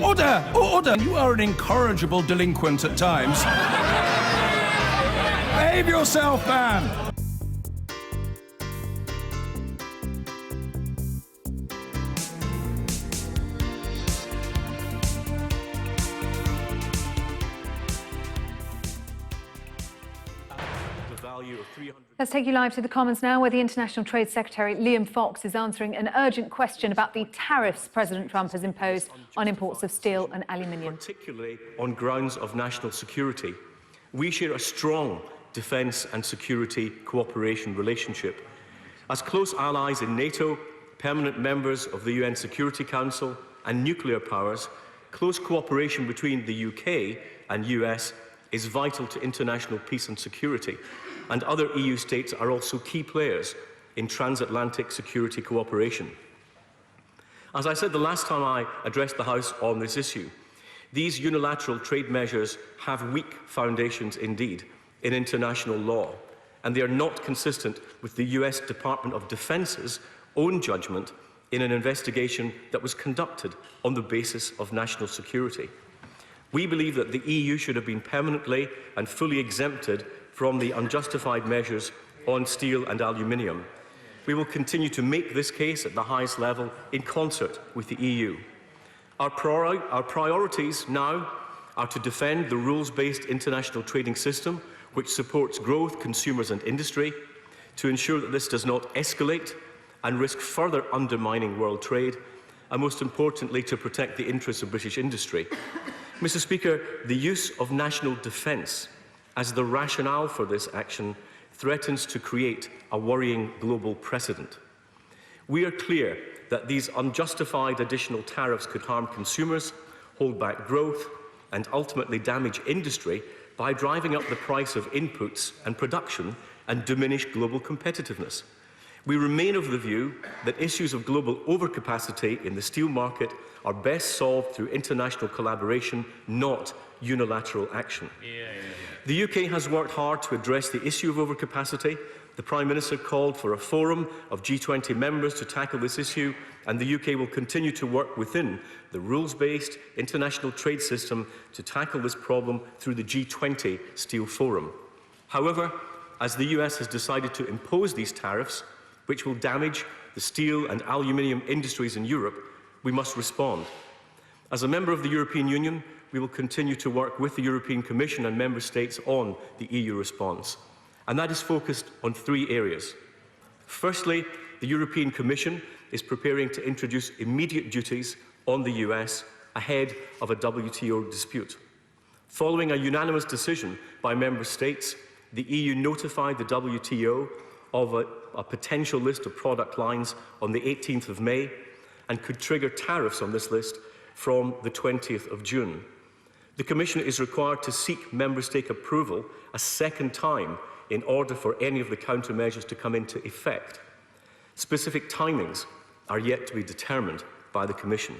Order! Order! You are an incorrigible delinquent at times. Behave yourself, man! Let's take you live to the Commons now, where the International Trade Secretary Liam Fox is answering an urgent question about the tariffs President Trump has imposed on imports of steel and aluminium. Particularly on grounds of national security. We share a strong defence and security cooperation relationship. As close allies in NATO, permanent members of the UN Security Council and nuclear powers, close cooperation between the UK and US is vital to international peace and security, and other EU states are also key players in transatlantic security cooperation. As I said the last time I addressed the House on this issue, these unilateral trade measures have weak foundations indeed in international law, and they are not consistent with the US Department of Defense's own judgment in an investigation that was conducted on the basis of national security. We believe that the EU should have been permanently and fully exempted from the unjustified measures on steel and aluminium. We will continue to make this case at the highest level in concert with the EU. Our priorities now are to defend the rules-based international trading system, which supports growth, consumers and industry, to ensure that this does not escalate and risk further undermining world trade, and most importantly, to protect the interests of British industry. Mr. Speaker, the use of national defence as the rationale for this action threatens to create a worrying global precedent. We are clear that these unjustified additional tariffs could harm consumers, hold back growth, and ultimately damage industry by driving up the price of inputs and production and diminish global competitiveness. We remain of the view that issues of global overcapacity in the steel market are best solved through international collaboration, not unilateral action. The UK has worked hard to address the issue of overcapacity. The Prime Minister called for a forum of G20 members to tackle this issue, and the UK will continue to work within the rules-based international trade system to tackle this problem through the G20 Steel Forum. However, as the US has decided to impose these tariffs, which will damage the steel and aluminium industries in Europe, we must respond. As a member of the European Union, we will continue to work with the European Commission and Member States on the EU response, and that is focused on three areas. Firstly, the European Commission is preparing to introduce immediate duties on the US ahead of a WTO dispute. Following a unanimous decision by Member States, the EU notified the WTO of a potential list of product lines on the 18th of May and could trigger tariffs on this list from the 20th of June. The Commission is required to seek Member State approval a second time in order for any of the countermeasures to come into effect. Specific timings are yet to be determined by the Commission.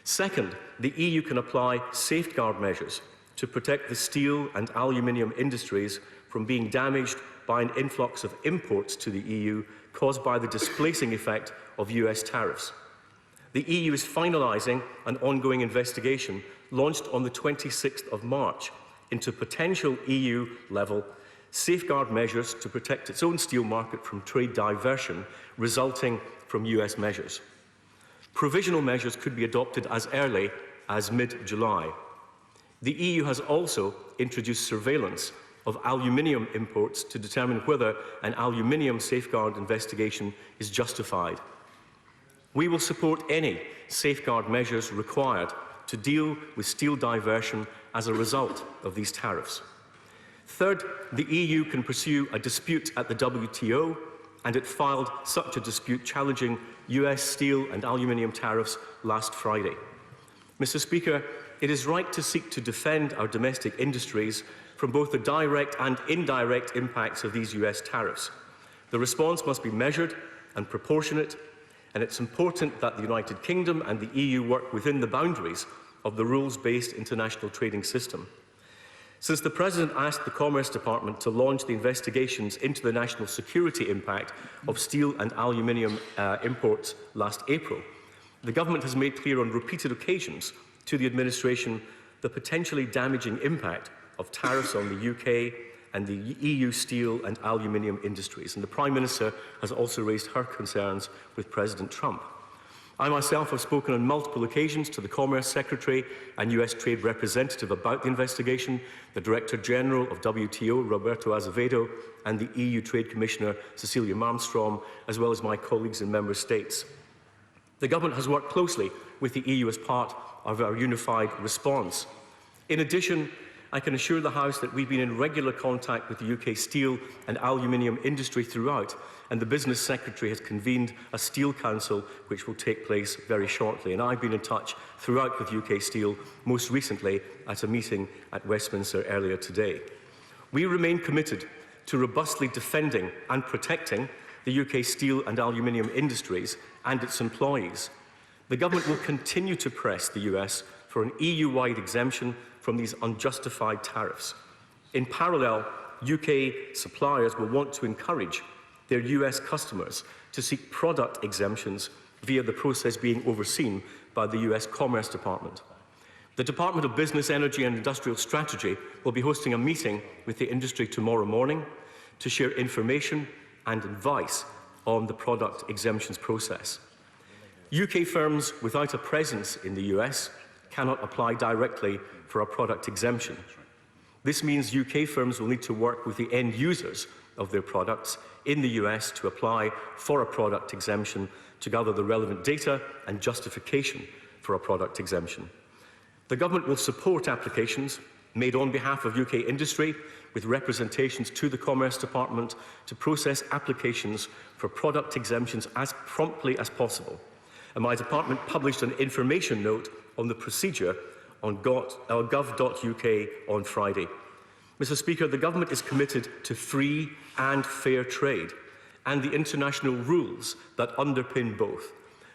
Second, the EU can apply safeguard measures to protect the steel and aluminium industries from being damaged by an influx of imports to the EU caused by the displacing effect of US tariffs. The EU is finalising an ongoing investigation launched on the 26th of March into potential EU-level safeguard measures to protect its own steel market from trade diversion resulting from US measures. Provisional measures could be adopted as early as mid-July. The EU has also introduced surveillance of aluminium imports to determine whether an aluminium safeguard investigation is justified. We will support any safeguard measures required to deal with steel diversion as a result of these tariffs. Third, the EU can pursue a dispute at the WTO, and it filed such a dispute challenging US steel and aluminium tariffs last Friday. Mr. Speaker, it is right to seek to defend our domestic industries from both the direct and indirect impacts of these US tariffs. The response must be measured and proportionate, and it's important that the United Kingdom and the EU work within the boundaries of the rules-based international trading system. Since the President asked the Commerce Department to launch the investigations into the national security impact of steel and aluminium imports last April, the Government has made clear on repeated occasions to the administration the potentially damaging impact of tariffs on the UK and the EU steel and aluminium industries. And the Prime Minister has also raised her concerns with President Trump. I myself have spoken on multiple occasions to the Commerce Secretary and US Trade Representative about the investigation, the Director General of WTO, Roberto Azevedo, and the EU Trade Commissioner, Cecilia Malmstrom, as well as my colleagues in Member States. The Government has worked closely with the EU as part of our unified response. In addition, I can assure the House that we've been in regular contact with the UK steel and aluminium industry throughout, and the Business Secretary has convened a Steel Council which will take place very shortly. And I've been in touch throughout with UK Steel, most recently at a meeting at Westminster earlier today. We remain committed to robustly defending and protecting the UK steel and aluminium industries and its employees. The Government will continue to press the US for an EU-wide exemption from these unjustified tariffs. In parallel, UK suppliers will want to encourage their US customers to seek product exemptions via the process being overseen by the US Commerce Department. The Department of Business, Energy and Industrial Strategy will be hosting a meeting with the industry tomorrow morning to share information and advice on the product exemptions process. UK firms without a presence in the US cannot apply directly for a product exemption. This means UK firms will need to work with the end users of their products in the US to apply for a product exemption to gather the relevant data and justification for a product exemption. The Government will support applications made on behalf of UK industry with representations to the Commerce Department to process applications for product exemptions as promptly as possible. And my department published an information note on the procedure on gov.uk on Friday. Mr. Speaker, the Government is committed to free and fair trade and the international rules that underpin both.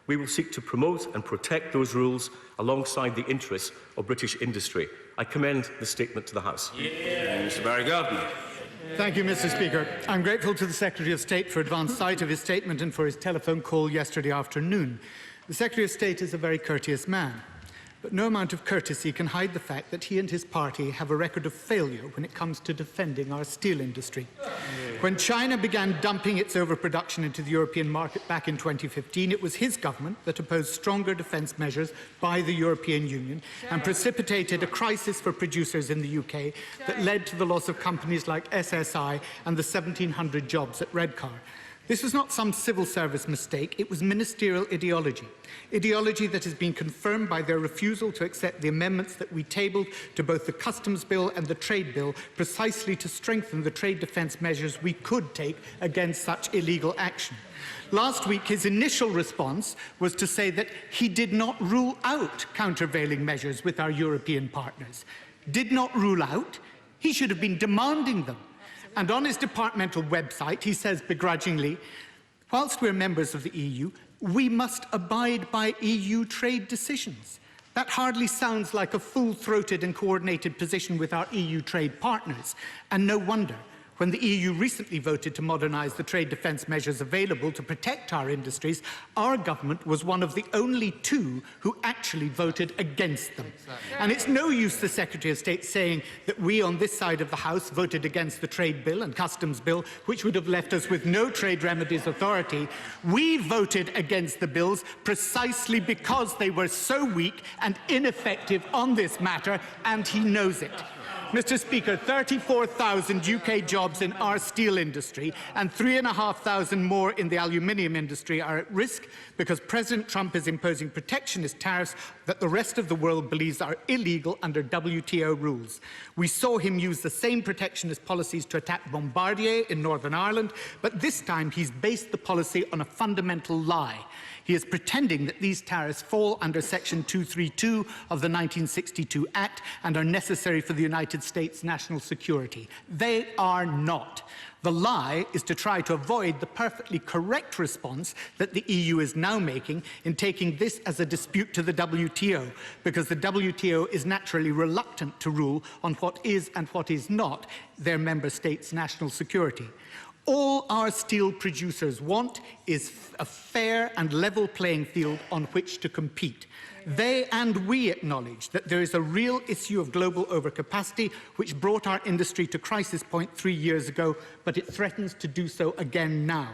We will seek to promote and protect those rules alongside the interests of British industry. I commend the statement to the House. Mr. Barry Gardner. Thank you, Mr. Speaker. I'm grateful to the Secretary of State for advance sight of his statement and for his telephone call yesterday afternoon. The Secretary of State is a very courteous man, but no amount of courtesy can hide the fact that he and his party have a record of failure when it comes to defending our steel industry. When China began dumping its overproduction into the European market back in 2015, it was his government that opposed stronger defence measures by the European Union and precipitated a crisis for producers in the UK that led to the loss of companies like SSI and the 1,700 jobs at Redcar. This was not some civil service mistake, it was ministerial ideology. Ideology that has been confirmed by their refusal to accept the amendments that we tabled to both the Customs Bill and the Trade Bill, precisely to strengthen the trade defence measures we could take against such illegal action. Last week, his initial response was to say that he did not rule out countervailing measures with our European partners. Did not rule out? He should have been demanding them. And on his departmental website, he says begrudgingly, whilst we're members of the EU, we must abide by EU trade decisions. That hardly sounds like a full-throated and coordinated position with our EU trade partners. And no wonder, when the EU recently voted to modernise the trade defence measures available to protect our industries, our government was one of the only two who actually voted against them. And it's no use the Secretary of State saying that we on this side of the House voted against the Trade Bill and Customs Bill, which would have left us with no trade remedies authority. We voted against the bills precisely because they were so weak and ineffective on this matter, and he knows it. Mr. Speaker, 34,000 UK jobs in our steel industry and 3,500 more in the aluminium industry are at risk because President Trump is imposing protectionist tariffs that the rest of the world believes are illegal under WTO rules. We saw him use the same protectionist policies to attack Bombardier in Northern Ireland, but this time he's based the policy on a fundamental lie. He is pretending that these tariffs fall under Section 232 of the 1962 Act and are necessary for the United States national security. They are not. The lie is to try to avoid the perfectly correct response that the EU is now making in taking this as a dispute to the WTO, because the WTO is naturally reluctant to rule on what is and what is not their member states' national security. All our steel producers want is a fair and level playing field on which to compete. They and we acknowledge that there is a real issue of global overcapacity which brought our industry to crisis point 3 years ago, but it threatens to do so again now.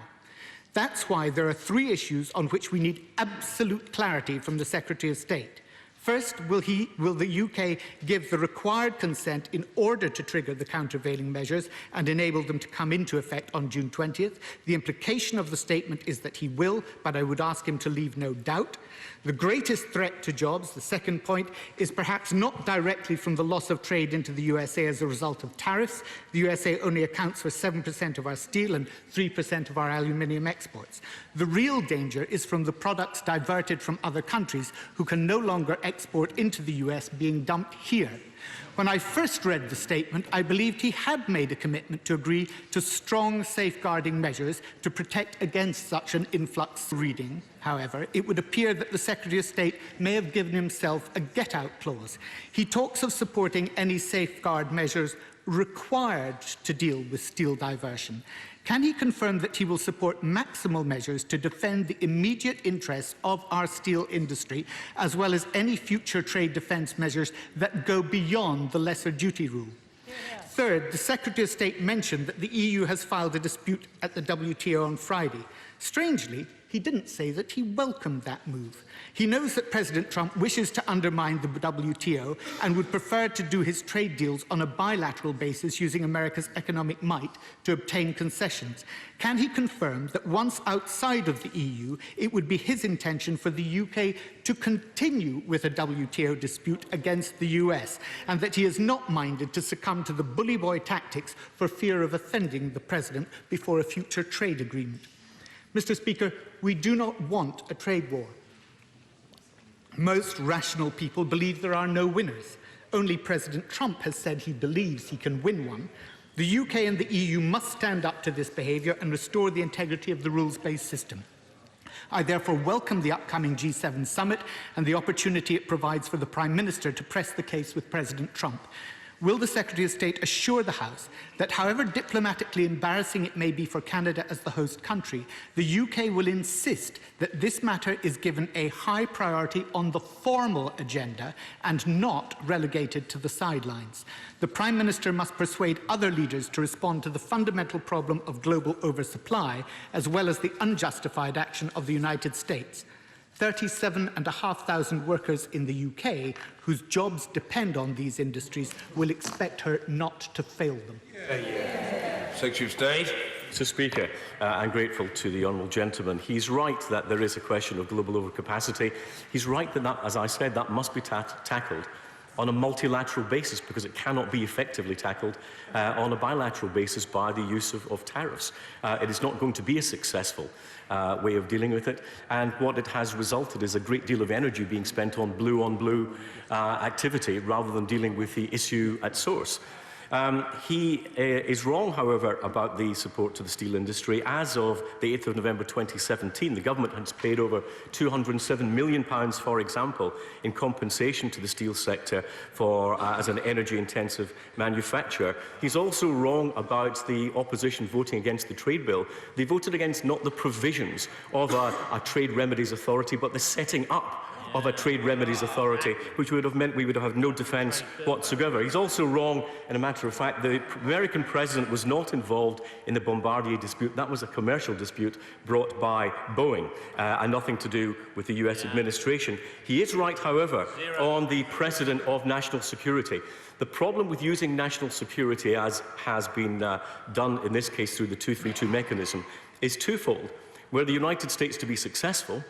That's why there are 3 issues on which we need absolute clarity from the Secretary of State. First, will the UK give the required consent in order to trigger the countervailing measures and enable them to come into effect on June 20th? The implication of the statement is that he will, but I would ask him to leave no doubt. The greatest threat to jobs, the second point, is perhaps not directly from the loss of trade into the USA as a result of tariffs. The USA only accounts for 7% of our steel and 3% of our aluminium exports. The real danger is from the products diverted from other countries who can no longer export into the US being dumped here. When I first read the statement, I believed he had made a commitment to agree to strong safeguarding measures to protect against such an influx. Reading, however, it would appear that the Secretary of State may have given himself a get-out clause. He talks of supporting any safeguard measures required to deal with steel diversion. Can he confirm that he will support maximal measures to defend the immediate interests of our steel industry, as well as any future trade defence measures that go beyond the lesser duty rule? Third, the Secretary of State mentioned that the EU has filed a dispute at the WTO on Friday. Strangely, he didn't say that he welcomed that move. He knows that President Trump wishes to undermine the WTO and would prefer to do his trade deals on a bilateral basis using America's economic might to obtain concessions. Can he confirm that once outside of the EU, it would be his intention for the UK to continue with a WTO dispute against the US, and that he is not minded to succumb to the bully boy tactics for fear of offending the President before a future trade agreement? Mr. Speaker, we do not want a trade war. Most rational people believe there are no winners. Only President Trump has said he believes he can win one. The UK and the EU must stand up to this behaviour and restore the integrity of the rules-based system. I therefore welcome the upcoming G7 summit and the opportunity it provides for the Prime Minister to press the case with President Trump. Will the Secretary of State assure the House that, however diplomatically embarrassing it may be for Canada as the host country, the UK will insist that this matter is given a high priority on the formal agenda and not relegated to the sidelines? The Prime Minister must persuade other leaders to respond to the fundamental problem of global oversupply, as well as the unjustified action of the United States. 37,500 workers in the UK whose jobs depend on these industries will expect her not to fail them. Secretary of State. Mr. Speaker, I'm grateful to the honourable gentleman. He's right that there is a question of global overcapacity. He's right that, as I said, that must be tackled on a multilateral basis, because it cannot be effectively tackled on a bilateral basis by the use of tariffs. It is not going to be a successful way of dealing with it, and what it has resulted is a great deal of energy being spent on blue activity rather than dealing with the issue at source. He is wrong, however, about the support to the steel industry. As of the 8th of November 2017, the government has paid over £207 million, for example, in compensation to the steel sector for, as an energy-intensive manufacturer. He's also wrong about the opposition voting against the trade bill. They voted against not the provisions of a trade remedies authority, but the setting up of a trade remedies authority, which would have meant we would have no defence whatsoever. He's also wrong, in a matter of fact, the American president was not involved in the Bombardier dispute. That was a commercial dispute brought by Boeing, and nothing to do with the US administration. He is right, however, on the precedent of national security. The problem with using national security, as has been done in this case through the 232 mechanism, is twofold. Were the United States to be successful,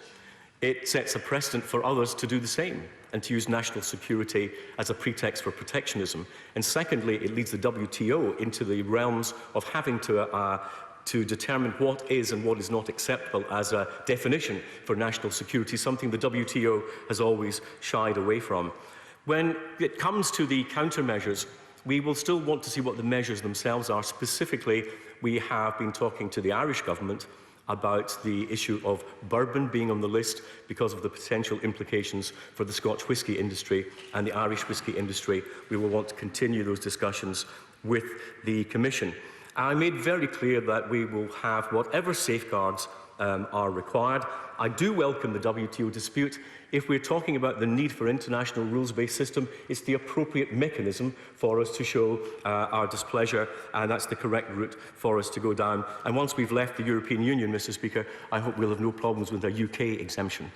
it sets a precedent for others to do the same and to use national security as a pretext for protectionism. And secondly, it leads the WTO into the realms of having to determine what is and what is not acceptable as a definition for national security, something the WTO has always shied away from. When it comes to the countermeasures, we will still want to see what the measures themselves are. Specifically, we have been talking to the Irish government about the issue of bourbon being on the list because of the potential implications for the Scotch whisky industry and the Irish whisky industry. We will want to continue those discussions with the Commission. I made very clear that we will have whatever safeguards are required. I do welcome the WTO dispute. If we're talking about the need for international rules-based system, it's the appropriate mechanism for us to show our displeasure, and that's the correct route for us to go down. And once we've left the European Union, Mr. Speaker, I hope we'll have no problems with a UK exemption.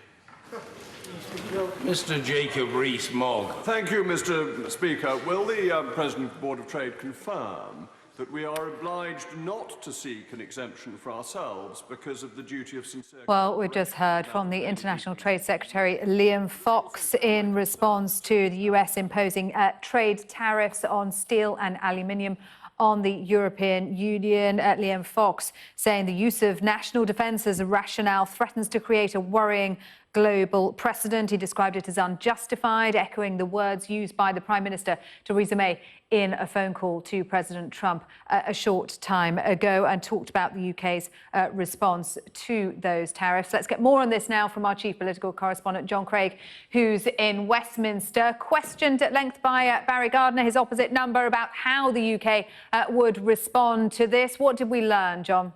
Mr. Jacob Rees-Mogg. Thank you, Mr. Speaker. Will the President of the Board of Trade confirm that we are obliged not to seek an exemption for ourselves because of the duty of sincere... Well, we've just heard from the International Trade Secretary Liam Fox in response to the US imposing trade tariffs on steel and aluminium on the European Union. Liam Fox saying the use of national defence as a rationale threatens to create a worrying global precedent. He described it as unjustified, echoing the words used by the Prime Minister Theresa May in a phone call to President Trump a short time ago, and talked about the UK's response to those tariffs. Let's get more on this now from our chief political correspondent, John Craig, who's in Westminster. Questioned at length by Barry Gardiner, his opposite number, about how the UK would respond to this. What did we learn, John?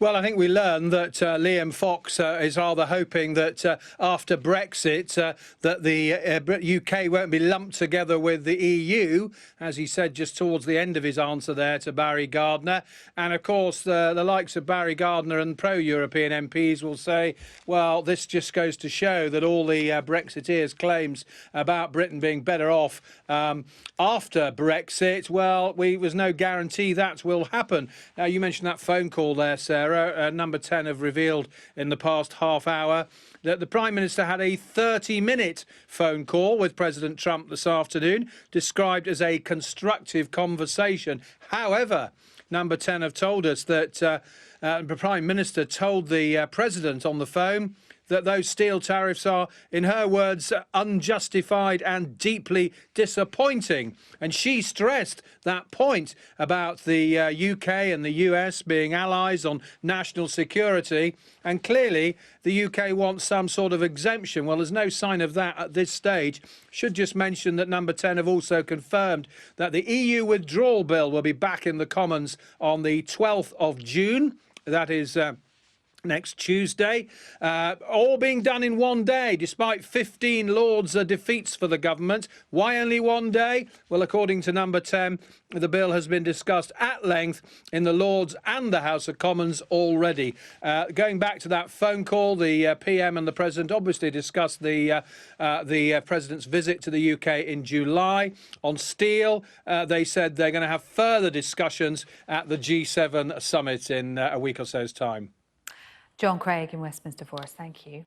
Well, I think we learned that Liam Fox is rather hoping that after Brexit that the UK won't be lumped together with the EU, as he said just towards the end of his answer there to Barry Gardiner. And of course, the likes of Barry Gardiner and pro-European MPs will say, well, this just goes to show that all the Brexiteers' claims about Britain being better off after Brexit, well, there's no guarantee that will happen. Now, you mentioned that phone call there, Sarah. Number 10 have revealed in the past half hour that the Prime Minister had a 30-minute phone call with President Trump this afternoon, described as a constructive conversation. However, Number 10 have told us that the Prime Minister told the President on the phone that those steel tariffs are, in her words, unjustified and deeply disappointing. And she stressed that point about the UK and the US being allies on national security. And clearly, the UK wants some sort of exemption. Well, there's no sign of that at this stage. Should just mention that Number 10 have also confirmed that the EU withdrawal bill will be back in the Commons on the 12th of June. That is... next Tuesday, all being done in one day, despite 15 Lords defeats for the government. Why only one day? Well, according to Number 10, the bill has been discussed at length in the Lords and the House of Commons already. Going back to that phone call, the PM and the President obviously discussed the President's visit to the UK in July. On steel, they said they're going to have further discussions at the G7 summit in a week or so's time. John Craig in Westminster for us. Thank you.